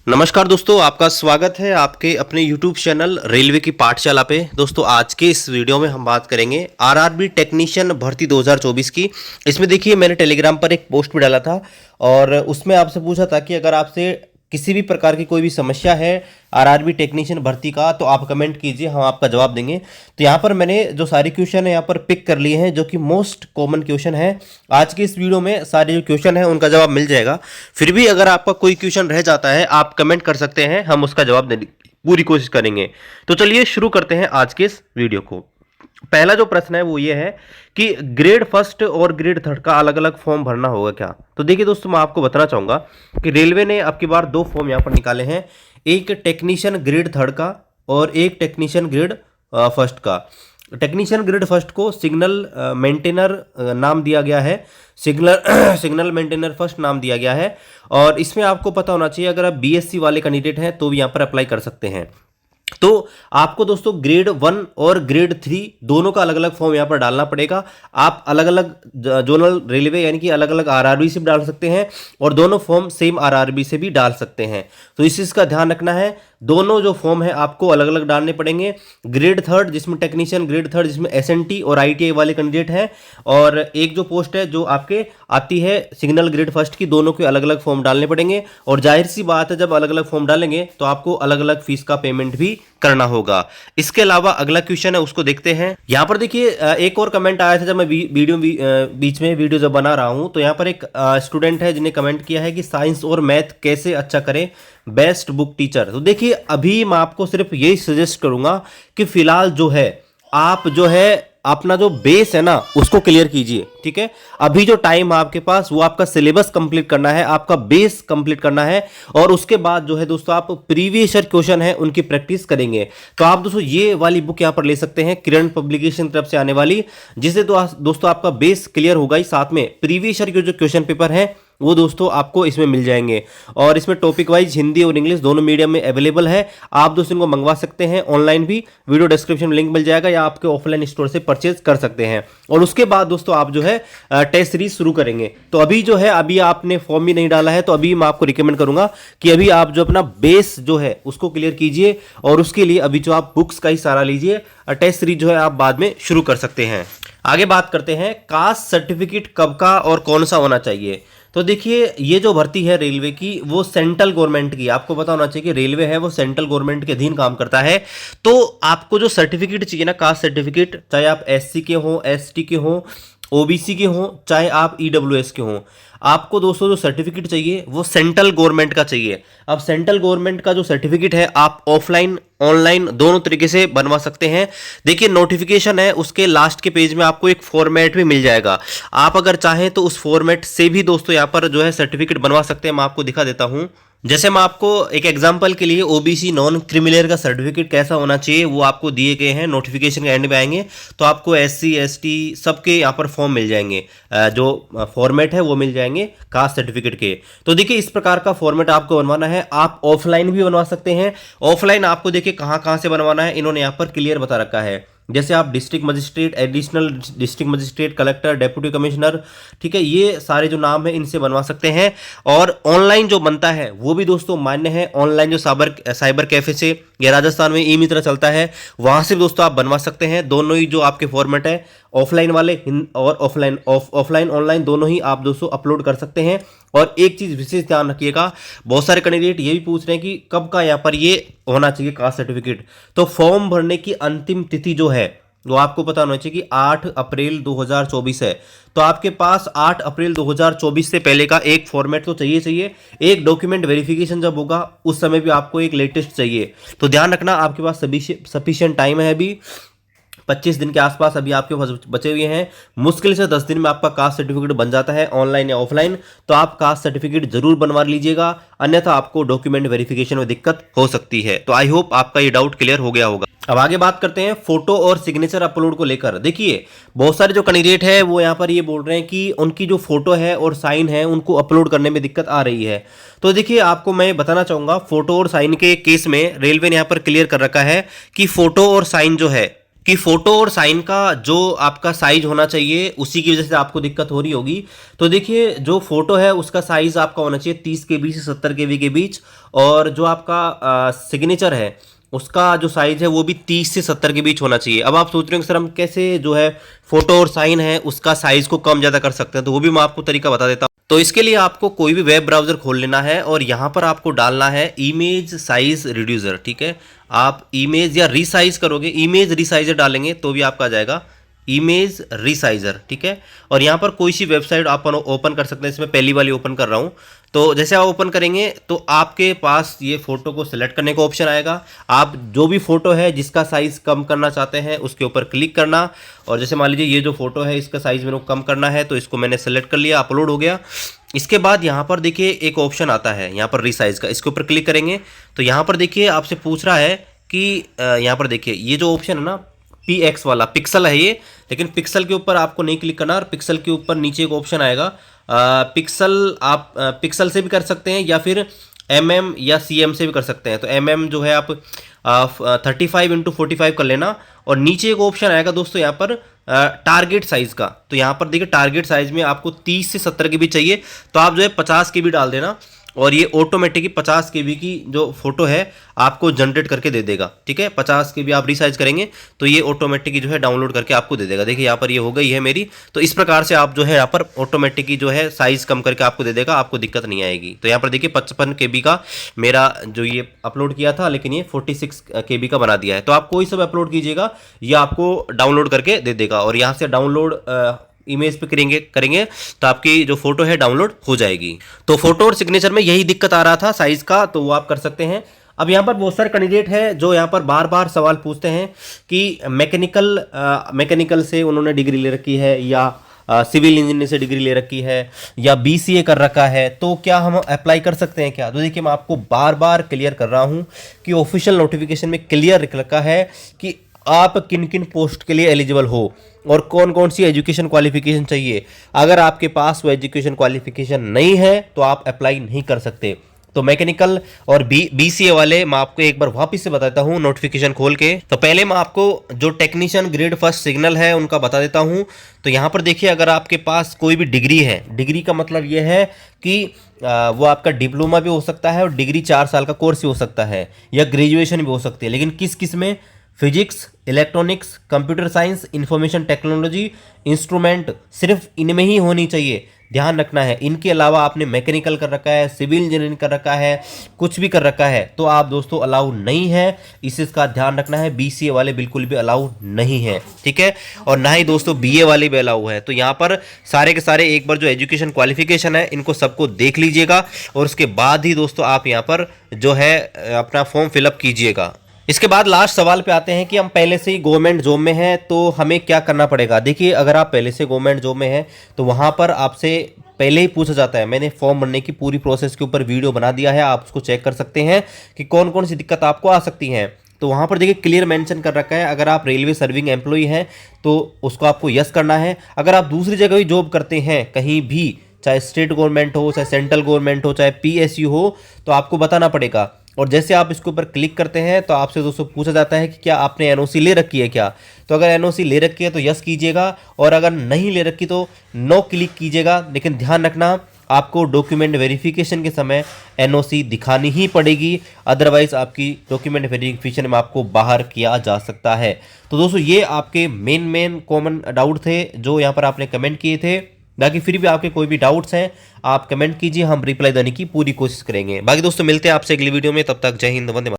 नमस्कार दोस्तों, आपका स्वागत है आपके अपने YouTube चैनल रेलवे की पाठशाला पे। दोस्तों आज के इस वीडियो में हम बात करेंगे आरआरबी टेक्नीशियन भर्ती 2024 की। इसमें देखिए मैंने टेलीग्राम पर एक पोस्ट भी डाला था और उसमें आपसे पूछा था कि अगर आपसे किसी भी प्रकार की कोई भी समस्या है आरआरबी टेक्नीशियन भर्ती का तो आप कमेंट कीजिए, हम आपका जवाब देंगे। तो यहाँ पर मैंने जो सारे क्वेश्चन है यहाँ पर पिक कर लिए हैं जो कि मोस्ट कॉमन क्वेश्चन है। आज के इस वीडियो में सारे जो क्वेश्चन है उनका जवाब मिल जाएगा। फिर भी अगर आपका कोई क्वेश्चन रह जाता है आप कमेंट कर सकते हैं, हम उसका जवाब देने की पूरी कोशिश करेंगे। तो चलिए शुरू करते हैं आज के इस वीडियो को। पहला जो प्रश्न है वो ये है कि ग्रेड फर्स्ट और ग्रेड थर्ड का अलग अलग फॉर्म भरना होगा क्या। तो देखिए दोस्तों, मैं आपको बताना चाहूंगा कि रेलवे ने अब की बार दो फॉर्म यहाँ पर निकाले हैं, एक टेक्नीशियन ग्रेड थर्ड का और एक टेक्नीशियन ग्रेड फर्स्ट का। टेक्नीशियन ग्रेड फर्स्ट को सिग्नल मेंटेनर नाम दिया गया है, सिग्नल मेंटेनर फर्स्ट नाम दिया गया है। और इसमें आपको पता होना चाहिए, अगर आप बीएससी वाले कैंडिडेट हैं तो भी यहाँ पर अप्लाई कर सकते हैं। तो आपको दोस्तों ग्रेड 1 और ग्रेड 3 दोनों का अलग अलग फॉर्म यहाँ पर डालना पड़ेगा। आप अलग अलग जोनल रेलवे यानी कि अलग अलग आरआरबी से भी डाल सकते हैं और दोनों फॉर्म सेम आरआरबी से भी डाल सकते हैं। तो इस चीज़ का ध्यान रखना है, दोनों जो फॉर्म है आपको अलग अलग डालने पड़ेंगे। ग्रेड थर्ड जिसमें टेक्नीशियन ग्रेड थर्ड जिसमें एसएनटी और आईटीआई वाले कैंडिडेट हैं, और एक जो पोस्ट है जो आपके आती है सिग्नल ग्रेड फर्स्ट की, दोनों के अलग अलग फॉर्म डालने पड़ेंगे। और जाहिर सी बात है, जब अलग अलग फॉर्म डालेंगे तो आपको अलग अलग फीस का पेमेंट भी करना होगा। इसके अलावा अगला क्वेश्चन है उसको देखते हैं। यहाँ पर देखिए एक और कमेंट आया था जब मैं बीच में वीडियो जब बना रहा हूँ, तो यहाँ पर एक स्टूडेंट है जिन्हें कमेंट किया है कि साइंस और मैथ कैसे अच्छा करें, बेस्ट बुक टीचर। तो देखिए अभी मैं आपको सिर्फ यही सजेस्ट करूंगा कि फिलहाल जो है आप जो है अपना जो बेस है ना उसको क्लियर कीजिए, ठीक है। अभी जो टाइम है आपके पास वो आपका सिलेबस कंप्लीट करना है, आपका बेस कंप्लीट करना है, और उसके बाद जो है दोस्तों आप प्रीवियस ईयर क्वेश्चन है उनकी प्रैक्टिस करेंगे। तो आप दोस्तों ये वाली बुक यहाँ पर ले सकते हैं, किरण पब्लिकेशन तरफ से आने वाली, जिससे दोस्तों आपका बेस क्लियर होगा ही, साथ में प्रीवियस ईयर के जो क्वेश्चन पेपर है वो दोस्तों आपको इसमें मिल जाएंगे। और इसमें टॉपिक वाइज हिंदी और इंग्लिश दोनों मीडियम में अवेलेबल है। आप दोस्तों इनको मंगवा सकते हैं ऑनलाइन भी, वीडियो डिस्क्रिप्शन में लिंक मिल जाएगा, या आपके ऑफलाइन स्टोर से परचेज कर सकते हैं। और उसके बाद दोस्तों आप जो है टेस्ट सीरीज शुरू करेंगे। तो अभी जो है अभी आपने फॉर्म भी नहीं डाला है, तो अभी मैं आपको रिकमेंड करूंगा कि अभी आप जो अपना बेस जो है उसको क्लियर कीजिए, और उसके लिए अभी जो आप बुक्स का ही सहारा लीजिए। टेस्ट सीरीज जो है आप बाद में शुरू कर सकते हैं। आगे बात करते हैं कास्ट सर्टिफिकेट कब का और कौन सा होना चाहिए। तो देखिए ये जो भर्ती है रेलवे की वो सेंट्रल गवर्नमेंट की, आपको पता होना चाहिए कि रेलवे है वो सेंट्रल गवर्नमेंट के अधीन काम करता है। तो आपको जो सर्टिफिकेट चाहिए ना, कास्ट सर्टिफिकेट, चाहे आप एससी के हो, एसटी के हो, ओबीसी के हो, चाहे आप ईडब्ल्यूएस के हो, आपको दोस्तों जो सर्टिफिकेट चाहिए वो सेंट्रल गवर्नमेंट का चाहिए। अब सेंट्रल गवर्नमेंट का जो सर्टिफिकेट है आप ऑफलाइन ऑनलाइन दोनों तरीके से बनवा सकते हैं। देखिए नोटिफिकेशन है उसके लास्ट के पेज में आपको एक फॉर्मेट भी मिल जाएगा, आप अगर चाहें तो उस फॉर्मेट से भी दोस्तों यहाँ पर जो है सर्टिफिकेट बनवा सकते हैं। मैं आपको दिखा देता हूँ। जैसे मैं आपको एक एग्जांपल के लिए ओबीसी नॉन क्रिमिनल का सर्टिफिकेट कैसा होना चाहिए वो आपको दिए गए हैं, नोटिफिकेशन के एंड में आएंगे तो आपको एससी एसटी सबके यहाँ पर फॉर्म मिल जाएंगे, जो फॉर्मेट है वो मिल जाएंगे कास्ट सर्टिफिकेट के। तो देखिए इस प्रकार का फॉर्मेट आपको बनवाना है। आप ऑफलाइन भी बनवा सकते हैं। ऑफलाइन आपको देखिए कहाँ कहाँ से बनवाना है इन्होंने यहाँ पर क्लियर बता रखा है। जैसे आप district magistrate, additional district magistrate, collector, deputy commissioner, ठीक है, ये सारे जो नाम है इनसे बनवा सकते हैं। और ऑनलाइन जो बनता है वो भी दोस्तों मान्य है। ऑनलाइन जो साइबर कैफे से या राजस्थान में ई मित्र चलता है वहां से दोस्तों आप बनवा सकते हैं। दोनों ही जो आपके फॉर्मेट है ऑफलाइन वाले और ऑफलाइन ऑनलाइन दोनों ही आप दोस्तों अपलोड कर सकते हैं। और एक चीज विशेष ध्यान रखिएगा, बहुत सारे कैंडिडेट ये भी पूछ रहे हैं कि कब का यहाँ पर ये होना चाहिए कास्ट सर्टिफिकेट। तो फॉर्म भरने की अंतिम तिथि जो है वो आपको पता होना चाहिए कि 8 अप्रैल 2024 है। तो आपके पास 8 अप्रैल 2024 से पहले का एक फॉर्मेट तो चाहिए। एक डॉक्यूमेंट वेरिफिकेशन जब होगा उस समय भी आपको एक लेटेस्ट चाहिए। तो ध्यान रखना आपके पास सफिशिएंट टाइम है, अभी 25 दिन के आसपास अभी आपके पास बचे हुए हैं। मुश्किल से 10 दिन में आपका कास्ट सर्टिफिकेट बन जाता है ऑनलाइन या ऑफलाइन। तो आप कास्ट सर्टिफिकेट जरूर बनवा लीजिएगा, अन्यथा आपको डॉक्यूमेंट वेरिफिकेशन में दिक्कत हो सकती है। तो आई होप आपका ये डाउट क्लियर हो गया होगा। अब आगे बात करते हैं फोटो और सिग्नेचर अपलोड को लेकर। देखिए बहुत सारे जो कैंडिडेट है वो यहाँ पर ये बोल रहे हैं कि उनकी जो फोटो है और साइन है उनको अपलोड करने में दिक्कत आ रही है। तो देखिए आपको मैं बताना चाहूंगा, फोटो और साइन के केस में रेलवे ने यहाँ पर क्लियर कर रखा है कि फोटो और साइन जो है कि फोटो और साइन का जो आपका साइज होना चाहिए उसी की वजह से आपको दिक्कत हो रही होगी। तो देखिए जो फोटो है उसका साइज आपका होना चाहिए 30 KB से 70 KB के बीच, और जो आपका सिग्नेचर है उसका जो साइज है वो भी 30 से 70 के बीच होना चाहिए। अब आप सोच रहे हो कि सर हम कैसे जो है फोटो और साइन है उसका साइज को कम ज़्यादा कर सकते हैं, तो वो भी मैं आपको तरीका बता देता हूँ। तो इसके लिए आपको कोई भी वेब ब्राउज़र खोल लेना है और यहाँ पर आपको डालना है इमेज साइज रिड्यूसर। ठीक है, आप इमेज या रीसाइज करोगे, इमेज रीसाइजर डालेंगे तो भी आपका आ जाएगा इमेज रीसाइजर। ठीक है, और यहाँ पर कोई सी वेबसाइट आप ओपन कर सकते हैं। इसमें पहली वाली ओपन कर रहा हूँ। तो जैसे आप ओपन करेंगे तो आपके पास ये फोटो को सिलेक्ट करने का ऑप्शन आएगा। आप जो भी फोटो है जिसका साइज कम करना चाहते हैं उसके ऊपर क्लिक करना, और जैसे मान लीजिए ये जो फोटो है इसका साइज मेरे को कम करना है तो इसको मैंने सेलेक्ट कर लिया, अपलोड हो गया। इसके बाद यहाँ पर देखिए एक ऑप्शन आता है यहाँ पर रीसाइज का, इसके ऊपर क्लिक करेंगे तो यहाँ पर देखिए आपसे पूछ रहा है कि यहाँ पर देखिए ये जो ऑप्शन है ना PX वाला, पिक्सल है ये, लेकिन पिक्सल के ऊपर आपको नहीं क्लिक करना। और पिक्सल के ऊपर नीचे एक ऑप्शन आएगा पिक्सल, आप पिक्सल से भी कर सकते हैं या फिर MM या CM से भी कर सकते हैं। तो MM जो है आप 35x45 कर लेना, और नीचे एक ऑप्शन आएगा दोस्तों यहाँ पर टारगेट साइज का। तो यहाँ पर देखिए टारगेट साइज में आपको 30 से 70 KB चाहिए, तो आप जो है 50 KB डाल देना, और ये ऑटोमेटिकली 50 KB की जो फोटो है आपको जनरेट करके दे देगा। ठीक है, 50 KB आप रिसाइज करेंगे तो ये ऑटोमेटिकली जो है डाउनलोड करके आपको दे देगा। देखिए यहाँ पर ये हो गई है मेरी। तो इस प्रकार से आप जो है यहाँ पर ऑटोमेटिकली जो है साइज कम करके आपको दे देगा, आपको दिक्कत नहीं आएगी। तो यहाँ पर देखिए 55 KB का मेरा जो ये अपलोड किया था, लेकिन ये 46 KB का बना दिया है। तो आप कोई सब अपलोड कीजिएगा ये आपको डाउनलोड करके दे देगा, और यहाँ से डाउनलोड इमेज पे करेंगे तो आपकी जो फोटो है डाउनलोड हो जाएगी। तो फोटो और सिग्नेचर में यही दिक्कत आ रहा था साइज का, तो वो आप कर सकते हैं। अब यहाँ पर बहुत सारे कैंडिडेट है जो यहाँ पर बार बार सवाल पूछते हैं कि मैकेनिकल से उन्होंने डिग्री ले रखी है, या सिविल इंजीनियरिंग से डिग्री ले रखी है, या BCA कर रखा है, तो क्या हम अप्लाई कर सकते हैं क्या। तो देखिए मैं आपको बार बार क्लियर कर रहा हूँ कि ऑफिशियल नोटिफिकेशन में क्लियर लिख रखा है कि आप किन किन पोस्ट के लिए एलिजिबल हो और कौन कौन सी एजुकेशन क्वालिफिकेशन चाहिए। अगर आपके पास वो एजुकेशन क्वालिफिकेशन नहीं है तो आप अप्लाई नहीं कर सकते। तो मैकेनिकल और BCA वाले मैं आपको एक बार वापस से बताता हूँ नोटिफिकेशन खोल के। तो पहले मैं आपको जो टेक्नीशियन ग्रेड फर्स्ट सिग्नल है उनका बता देता हूँ। तो यहाँ पर देखिए अगर आपके पास कोई भी डिग्री है, डिग्री का मतलब ये है कि वो आपका डिप्लोमा भी हो सकता है और डिग्री 4 साल का कोर्स भी हो सकता है, या ग्रेजुएशन भी हो सकती है, लेकिन किस में physics, electronics, computer science, information technology, instrument, सिर्फ इनमें ही होनी चाहिए। ध्यान रखना है, इनके अलावा आपने मैकेनिकल कर रखा है, सिविल इंजीनियरिंग कर रखा है, कुछ भी कर रखा है तो आप दोस्तों अलाउ नहीं है। इसका ध्यान रखना है। BCA वाले बिल्कुल भी अलाउ नहीं है। ठीक है, और ना ही दोस्तों BA वाले भी अलाउ है। तो यहाँ पर सारे के सारे एक बार जो एजुकेशन क्वालिफिकेशन है इनको सबको देख लीजिएगा, और उसके बाद ही दोस्तों आप यहाँ पर जो है अपना फॉर्म फिलअप कीजिएगा। इसके बाद लास्ट सवाल पे आते हैं कि हम पहले से ही गवर्नमेंट जॉब में हैं तो हमें क्या करना पड़ेगा। देखिए अगर आप पहले से गवर्नमेंट जॉब में हैं तो वहाँ पर आपसे पहले ही पूछा जाता है। मैंने फॉर्म भरने की पूरी प्रोसेस के ऊपर वीडियो बना दिया है, आप उसको चेक कर सकते हैं कि कौन कौन सी दिक्कत आपको आ सकती हैं। तो वहाँ पर देखिए क्लियर मेंशन कर रखा है, अगर आप रेलवे सर्विंग एम्प्लॉई हैं तो उसको आपको यस करना है। अगर आप दूसरी जगह भी जॉब करते हैं कहीं भी, चाहे स्टेट गवर्नमेंट हो, चाहे सेंट्रल गवर्नमेंट हो, चाहे PSU हो, तो आपको बताना पड़ेगा। और जैसे आप इसके ऊपर क्लिक करते हैं तो आपसे दोस्तों पूछा जाता है कि क्या आपने NOC ले रखी है क्या। तो अगर NOC ले रखी है तो यस कीजिएगा, और अगर नहीं ले रखी तो नो क्लिक कीजिएगा। लेकिन ध्यान रखना आपको डॉक्यूमेंट वेरिफिकेशन के समय NOC दिखानी ही पड़ेगी, अदरवाइज आपकी डॉक्यूमेंट वेरिफिकेशन में आपको बाहर किया जा सकता है। तो दोस्तों ये आपके मेन कॉमन डाउट थे जो यहाँ पर आपने कमेंट किए थे। बाकी फिर भी आपके कोई भी डाउट्स हैं आप कमेंट कीजिए, हम रिप्लाई देने की पूरी कोशिश करेंगे। बाकी दोस्तों मिलते हैं आपसे अगली वीडियो में, तब तक जय हिंद, वंदे मातरम।